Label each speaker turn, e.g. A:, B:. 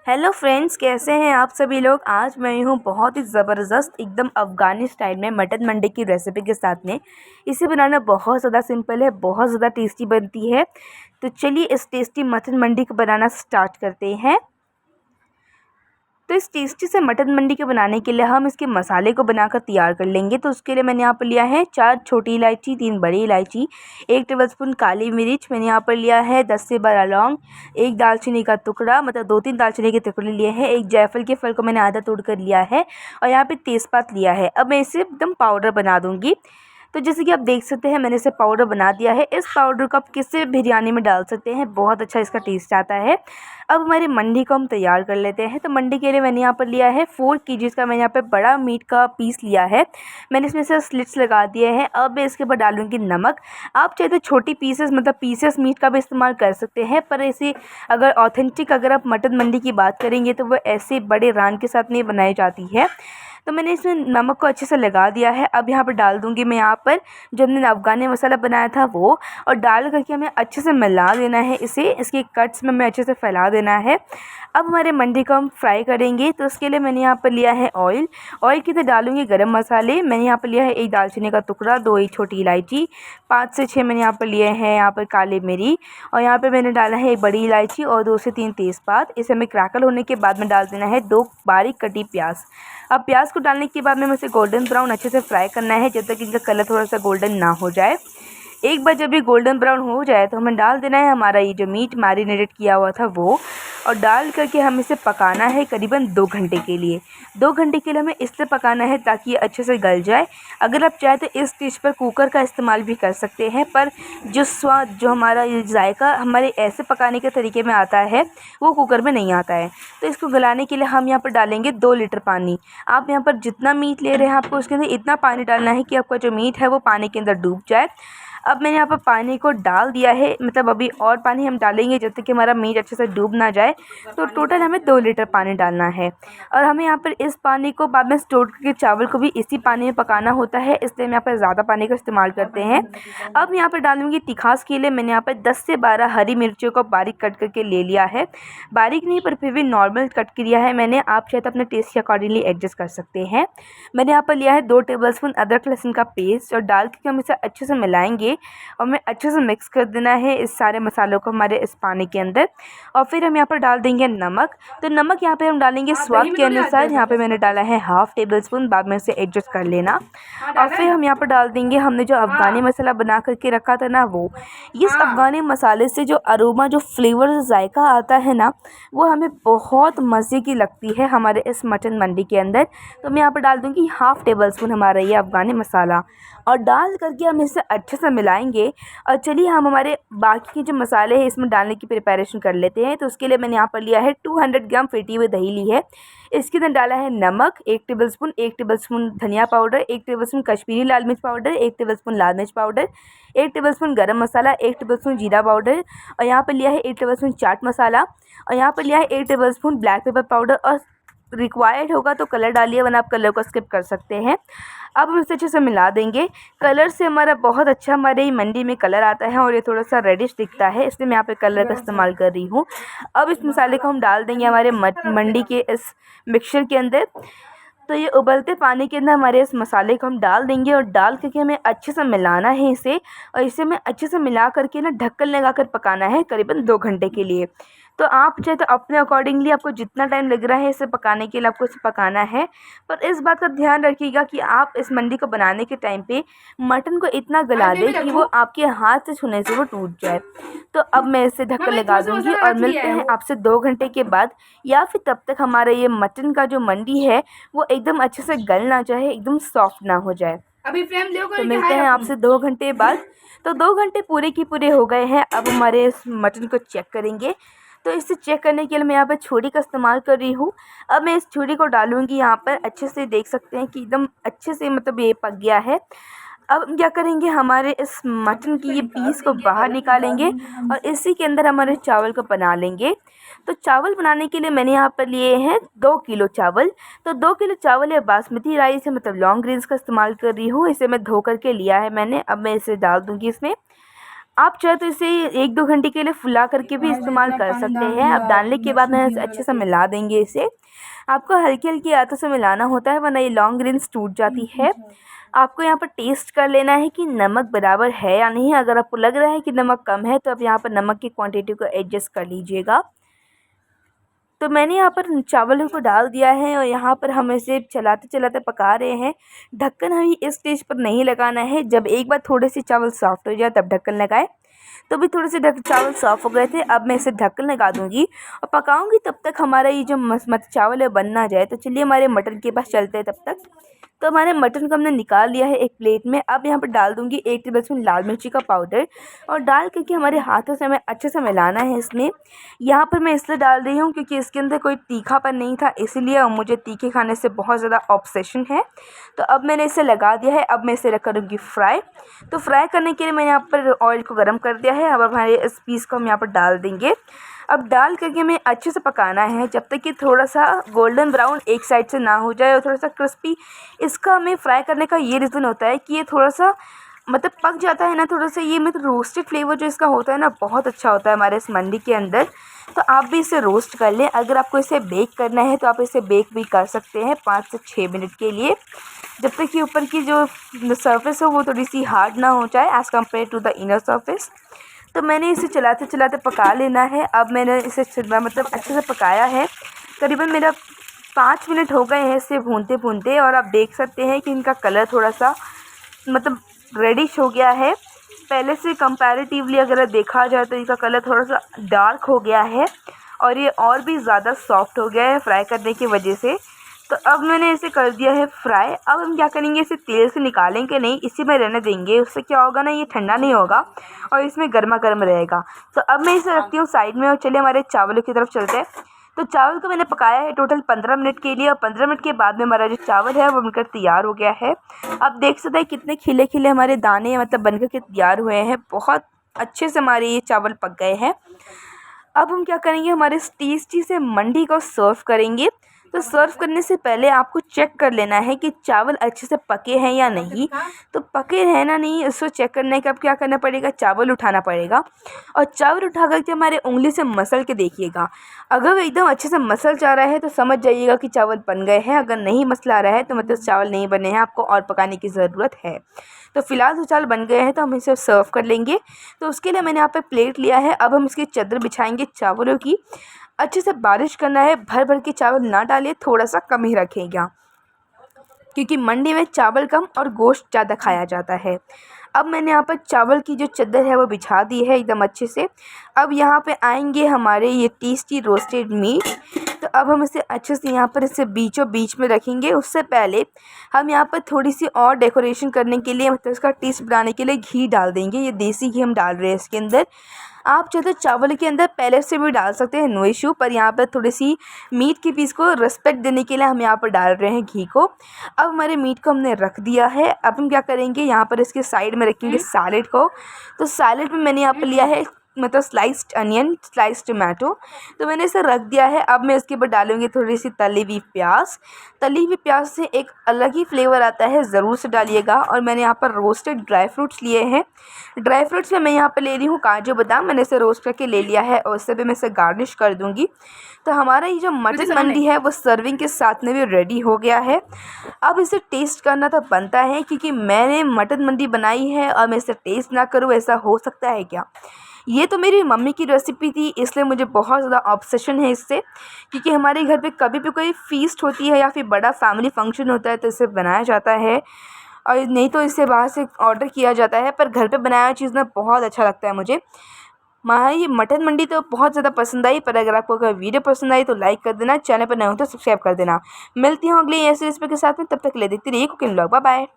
A: Hello friends, कैसे हैं आप सभी लोग। आज मैं हूँ बहुत ही ज़बरदस्त एकदम अफ़गानी स्टाइल में मटन मंडी की रेसिपी के साथ में। इसे बनाना बहुत ज़्यादा सिंपल है, बहुत ज़्यादा टेस्टी बनती है। तो चलिए इस टेस्टी मटन मंडी को बनाना स्टार्ट करते हैं। तो इस टेस्टी से मटन मंडी को बनाने के लिए हम इसके मसाले को बनाकर तैयार कर लेंगे। तो उसके लिए मैंने यहाँ पर लिया है 4 छोटी इलायची, 3 बड़ी इलायची, 1 टेबलस्पून काली मिर्च, मैंने यहाँ पर लिया है 10 से 12 लौंग, 1 दालचीनी का टुकड़ा मतलब 2-3 दालचीनी के टुकड़े लिए हैं, 1 जायफल के फल को मैंने आधा तोड़ कर लिया है और यहाँ पे तेज़पात लिया है। अब मैं इसे एकदम पाउडर बना दूँगी। तो जैसे कि आप देख सकते हैं मैंने इसे पाउडर बना दिया है। इस पाउडर को आप किसी बिरयानी में डाल सकते हैं, बहुत अच्छा इसका टेस्ट आता है। अब हमारी मंडी को हम तैयार कर लेते हैं। तो मंडी के लिए मैंने यहाँ पर लिया है 4 केजीज़ का, मैंने यहाँ पे बड़ा मीट का पीस लिया है। मैंने इसमें से स्लिट्स लगा दिए हैं। अब मैं इसके ऊपर डालूंगी नमक। आप चाहे तो छोटी पीसेस मतलब पीसेस मीट का भी इस्तेमाल कर सकते हैं, पर ऐसे अगर ऑथेंटिक अगर आप मटन मंडी की बात करेंगे तो वो ऐसे बड़े रान के साथ नहीं बनाई जाती है। तो मैंने इसमें नमक को अच्छे से लगा दिया है। अब यहाँ पर डाल दूँगी मैं यहाँ पर जो हमने अफ़गानी मसाला बनाया था वो, और डाल करके हमें अच्छे से मिला देना है इसे। इसके कट्स में हमें अच्छे से फैला देना है। अब हमारे मंडी को हम फ्राई करेंगे। तो उसके लिए मैंने यहाँ पर लिया है ऑयल के अंदर डालूँगी गरम मसाले। मैंने यहाँ पर लिया है 1 दालचीनी का टुकड़ा, 2 ही छोटी इलायची, 5 से 6 मैंने यहाँ पर लिए हैं यहाँ पर काली मिरी, और यहाँ पर मैंने डाला है 1 बड़ी इलायची और 2 से 3 तेज़पात। इसे हमें क्रैकल होने के बाद में डाल देना है 2 बारीक कटी प्याज। अब प्याज को डालने के बाद में इसे गोल्डन ब्राउन अच्छे से फ्राई करना है जब तक इनका कलर थोड़ा सा गोल्डन ना हो जाए। एक बार जब ये गोल्डन ब्राउन हो जाए तो हमें डाल देना है हमारा ये जो मीट मैरिनेटेड किया हुआ था वो, और डाल करके हम इसे पकाना है करीबन 2 घंटे के लिए। 2 घंटे के लिए हमें इसलिए पकाना है ताकि ये अच्छे से गल जाए। अगर आप चाहें तो इस डिश पर कुकर का इस्तेमाल भी कर सकते हैं, पर जो स्वाद जो हमारा ये जायका हमारे ऐसे पकाने के तरीके में आता है वो कुकर में नहीं आता है। तो इसको गलाने के लिए हम यहाँ पर डालेंगे 2 लीटर पानी। आप यहाँ पर जितना मीट ले रहे हैं आपको उसके अंदर इतना पानी डालना है कि आपका जो मीट है वो पानी के अंदर डूब जाए। अब मैंने यहाँ पर पानी को डाल दिया है, मतलब अभी और पानी हम डालेंगे जब तक कि हमारा मीट अच्छे से डूब ना जाए। तो टोटल हमें 2 लीटर पानी डालना है, और हमें यहाँ पर इस पानी को बाद में स्टोर करके चावल को भी इसी पानी में पकाना होता है, इसलिए हम यहाँ पर ज़्यादा पानी का इस्तेमाल करते हैं। अब यहाँ पर डालूंगी तिखास के लिए मैंने यहाँ पर 10 से 12 हरी मिर्चियों को बारीक कट करके ले लिया है। बारीक नहीं पर फिर भी नॉर्मल कट किया है मैंने, आप चाहे तो अपने टेस्ट के अकॉर्डिंगली एडजस्ट कर सकते हैं। मैंने यहाँ पर लिया है 2 टेबलस्पून अदरक लहसुन का पेस्ट, और डाल के हम इसे अच्छे से मिलाएंगे और हमें अच्छे से मिक्स कर देना है इस सारे मसालों को हमारे इस पानी के अंदर। और फिर हम यहाँ पर डाल देंगे नमक। तो नमक यहाँ पे हम डालेंगे स्वाद के अनुसार। यहाँ पे मैंने डाला है 1/2 टेबलस्पून, बाद में इसे एडजस्ट कर लेना। और फिर हम यहाँ पर डाल देंगे हमने जो अफ़गानी मसाला बना करके रखा था ना वो। इस अफ़गानी मसाले से जो अरोमा जो फ्लेवर जो जायका आता है ना वो हमें बहुत मज़े की लगती है हमारे इस मटन मंडी के अंदर। तो मैं यहाँ पर डाल दूँगी 1/2 टेबलस्पून हमारा ये अफ़गानी मसाला, और डाल करके हम इसे अच्छे से मिलाएंगे। और चलिए हम हमारे बाकी के जो मसाले हैं इसमें डालने की प्रिपरेशन कर लेते हैं। तो उसके लिए मैंने यहाँ पर लिया है 200 ग्राम फेटी हुई दही ली है। इसके अंदर डाला है नमक 1 टेबलस्पून, 1 टेबलस्पून धनिया पाउडर, 1 टेबलस्पून कश्मीरी लाल मिर्च पाउडर, 1 टेबलस्पून लाल मिर्च पाउडर, 1 टेबलस्पून गरम मसाला, 1 टेबलस्पून जीरा पाउडर, और यहाँ पर लिया है 1 टेबलस्पून चाट मसाला, और यहाँ पर लिया है 1 टेबलस्पून ब्लैक पेपर पाउडर। और रिक्वायर्ड होगा तो कलर डालिए, वरना आप कलर को स्किप कर सकते हैं। अब हम इसे अच्छे से मिला देंगे। कलर से हमारा बहुत अच्छा हमारे मंडी में कलर आता है और ये थोड़ा सा रेडिश दिखता है, इसलिए मैं यहाँ पे कलर का इस्तेमाल कर रही हूँ। अब इस मसाले को हम डाल देंगे हमारे मंडी के इस मिक्सचर के अंदर। तो ये उबलते पानी के अंदर हमारे इस मसाले को हम डाल देंगे, और डाल करके हमें अच्छे से मिलाना है इसे। और इसे हमें अच्छे से मिला करके ना ढक्कन लगा कर पकाना है करीबन 2 घंटे के लिए। तो आप चाहे तो अपने अकॉर्डिंगली आपको जितना टाइम लग रहा है इसे पकाने के लिए आपको इसे पकाना है। पर इस बात का ध्यान रखिएगा कि आप इस मंडी को बनाने के टाइम पे मटन को इतना गला दें कि वो आपके हाथ से छूने से वो टूट जाए। तो अब मैं इसे ढक्कन लगा दूँगी और मिलते हैं आपसे 2 घंटे के बाद, या फिर तब तक हमारा ये मटन का जो मंडी है वो एकदम अच्छे से गल ना जाए, एकदम सॉफ्ट ना हो जाए।
B: अभी फ्रेम ले
A: तो मिलते हैं आपसे 2 घंटे बाद। तो 2 घंटे पूरे के पूरे हो गए हैं। अब हमारे इस मटन को चेक करेंगे। तो इसे चेक करने के लिए मैं यहाँ पर छुरी का इस्तेमाल कर रही हूँ। अब मैं इस छुरी को डालूँगी यहाँ पर, अच्छे से देख सकते हैं कि एकदम अच्छे से मतलब ये पक गया है। अब हम क्या करेंगे, हमारे इस मटन की ये पीस को बाहर निकालेंगे और इसी के अंदर हमारे चावल को बना लेंगे। तो चावल बनाने के लिए मैंने यहाँ पर लिए हैं 2 किलो चावल। तो 2 किलो चावल या बासमती राइस है, मतलब लॉन्ग ग्रेन्स का इस्तेमाल कर रही हूँ। इसे मैं धो करके लिया है मैंने। अब मैं इसे डाल दूँगी इसमें। आप चाहे तो इसे 1-2 घंटे के लिए फुला करके भी इस्तेमाल कर सकते हैं। अब डालने के बाद में अच्छे से मिला देंगे इसे। आपको हल्की-हल्की हाथों से मिलाना होता है, वरना ये लॉन्ग ग्रेन्स टूट जाती है। आपको यहाँ पर टेस्ट कर लेना है कि नमक बराबर है या नहीं। अगर आपको लग रहा है कि नमक कम है तो आप यहाँ पर नमक की क्वांटिटी को एडजस्ट कर लीजिएगा। तो मैंने यहाँ पर चावलों को डाल दिया है और यहाँ पर हम इसे चलाते चलाते पका रहे हैं। ढक्कन हमें इस स्टेज पर नहीं लगाना है। जब एक बार थोड़े से चावल सॉफ्ट हो जाए तब ढक्कन लगाए। तो भी थोड़े से चावल सॉफ्ट हो गए थे। अब मैं इसे ढक्कन लगा दूँगी और पकाऊँगी तब तक हमारा ये जो चावल है बन ना जाए। तो चलिए हमारे मटन के पास चलते हैं तब तक। तो हमारे मटन को हमने निकाल लिया है एक प्लेट में। अब यहाँ पर डाल दूँगी 1 टेबलस्पून लाल मिर्ची का पाउडर और डाल करके हमारे हाथों से हमें अच्छे से मिलाना है इसमें। यहाँ पर मैं इसलिए डाल रही हूँ क्योंकि इसके अंदर कोई तीखापन नहीं था, इसीलिए मुझे तीखे खाने से बहुत ज़्यादा ऑब्सेशन है। तो अब मैंने इसे लगा दिया है। अब मैं इसे करूँगी फ्राई। तो फ्राई करने के लिए मैंने यहाँ पर ऑयल को गर्म कर दिया है। अब हमारे इस पीस को हम यहाँ पर डाल देंगे। अब डाल करके हमें अच्छे से पकाना है जब तक कि थोड़ा सा गोल्डन ब्राउन एक साइड से ना हो जाए और थोड़ा सा क्रिस्पी। इसका हमें फ्राई करने का ये रीज़न होता है कि ये थोड़ा सा मतलब पक जाता है ना, थोड़ा सा ये मतलब रोस्टेड फ्लेवर जो इसका होता है ना, बहुत अच्छा होता है हमारे इस मंडी के अंदर। तो आप भी इसे रोस्ट कर लें। अगर आपको इसे बेक करना है तो आप इसे बेक भी कर सकते हैं 5 से 6 मिनट के लिए, जब तक कि ऊपर की जो सरफेस हो वो थोड़ी सी हार्ड ना हो जाए as compared to the inner surface. तो मैंने इसे चलाते चलाते पका लेना है। अब मैंने इसे मतलब अच्छे से पकाया है। करीबन मेरा 5 मिनट हो गए हैं इसे भूनते भूनते और आप देख सकते हैं कि इनका कलर थोड़ा सा मतलब रेडिश हो गया है। पहले से कंपैरेटिवली अगर देखा जाए तो इसका कलर थोड़ा सा डार्क हो गया है और ये और भी ज़्यादा सॉफ्ट हो गया है फ्राई करने की वजह से। तो अब मैंने इसे कर दिया है फ्राई। अब हम क्या करेंगे, इसे तेल से निकालेंगे नहीं, इसी में रहने देंगे। उससे क्या होगा ना, ये ठंडा नहीं होगा और इसमें गर्मा गर्म रहेगा। तो अब मैं इसे रखती हूँ साइड में और चलिए हमारे चावलों की तरफ चलते हैं। तो चावल को मैंने पकाया है टोटल 15 मिनट के लिए और 15 मिनट के बाद में हमारा जो चावल है वो बनकर तैयार हो गया है। अब देख सकते हैं कितने खिले खिले हमारे दाने मतलब बनकर के तैयार हुए हैं। बहुत अच्छे से हमारे ये चावल पक गए हैं। अब हम क्या करेंगे, हमारे इस टेस्टी से मंडी को सर्व करेंगे। तो सर्व करने से पहले आपको चेक कर लेना है कि चावल अच्छे से पके हैं या नहीं। तो पके हैं ना नहीं, इसको चेक करने का अब क्या करना पड़ेगा, चावल उठाना पड़ेगा और चावल उठा करके हमारे उंगली से मसल के देखिएगा। अगर वो एकदम अच्छे से मसल जा रहा है तो समझ जाइएगा कि चावल बन गए हैं। अगर नहीं मसला रहा है तो मतलब चावल नहीं बने हैं, आपको और पकाने की ज़रूरत है। तो फिलहाल तो चावल बन गए हैं तो हम इसे सर्व कर लेंगे। तो उसके लिए मैंने यहाँ पे प्लेट लिया है। अब हम इसकी चादर बिछाएंगे चावलों की। अच्छे से बारिश करना है, भर भर के चावल ना डालें, थोड़ा सा कम ही रखेगा क्योंकि मंडी में चावल कम और गोश्त ज़्यादा खाया जाता है। अब मैंने यहाँ पर चावल की जो चादर है वो बिछा दी है एकदम अच्छे से। अब यहाँ पे आएंगे हमारे ये टेस्टी रोस्टेड मीट। तो अब हम इसे अच्छे से यहाँ पर इसे बीचों बीच में रखेंगे। उससे पहले हम यहाँ पर थोड़ी सी और डेकोरेशन करने के लिए मतलब इसका टेस्ट बनाने के लिए घी डाल देंगे। ये देसी घी हम डाल रहे हैं इसके अंदर। आप चाहे तो चावल के अंदर पहले से भी डाल सकते हैं, नो इशू। पर यहाँ पर थोड़ी सी मीट की पीस को रिस्पेक्ट देने के लिए हम यहाँ पर डाल रहे हैं घी को। अब हमारे मीट को हमने रख दिया है। अब हम क्या करेंगे, यहाँ पर इसके साइड में रखेंगे सैलेड को। तो सैलेड में मैंने यहाँ पर लिया है मतलब स्लाइस्ड अनियन, स्लाइस्ड टमाटो। तो मैंने इसे रख दिया है। अब मैं इसके ऊपर डालूँगी थोड़ी सी तली हुई प्याज। तली हुई प्याज से एक अलग ही फ्लेवर आता है, ज़रूर से डालिएगा। और मैंने यहाँ पर रोस्टेड ड्राई फ्रूट्स लिए हैं। ड्राई फ्रूट्स में मैं यहाँ पर ले रही हूँ काजू बादाम, मैंने इसे रोस्ट करके ले लिया है और उससे भी मैं इसे गार्निश कर दूँगी। तो हमारा ये जो मटन मंडी है वो सर्विंग के साथ में भी रेडी हो गया है। अब इसे टेस्ट करना तो बनता है क्योंकि मैंने मटन मंडी बनाई है और मैं इसे टेस्ट ना करूँ, ऐसा हो सकता है क्या। ये तो मेरी मम्मी की रेसिपी थी, इसलिए मुझे बहुत ज़्यादा ऑब्सेशन है इससे। क्योंकि हमारे घर पे कभी भी कोई फ़ीस्ट होती है या फिर बड़ा फैमिली फंक्शन होता है तो इसे बनाया जाता है और नहीं तो इसे बाहर से ऑर्डर किया जाता है। पर घर पे बनाया हुआ चीज़ ना बहुत अच्छा लगता है मुझे। माँ ये मटन मंडी तो बहुत ज़्यादा पसंद आई। पर अगर आपको अगर वीडियो पसंद आई तो लाइक कर देना, चैनल पर नए हो तो सब्सक्राइब कर देना। मिलती हूँ अगली ऐसी रेसिपी के साथ में, तब तक ले देखते रहिए कुकिंग व्लॉग। Bye bye.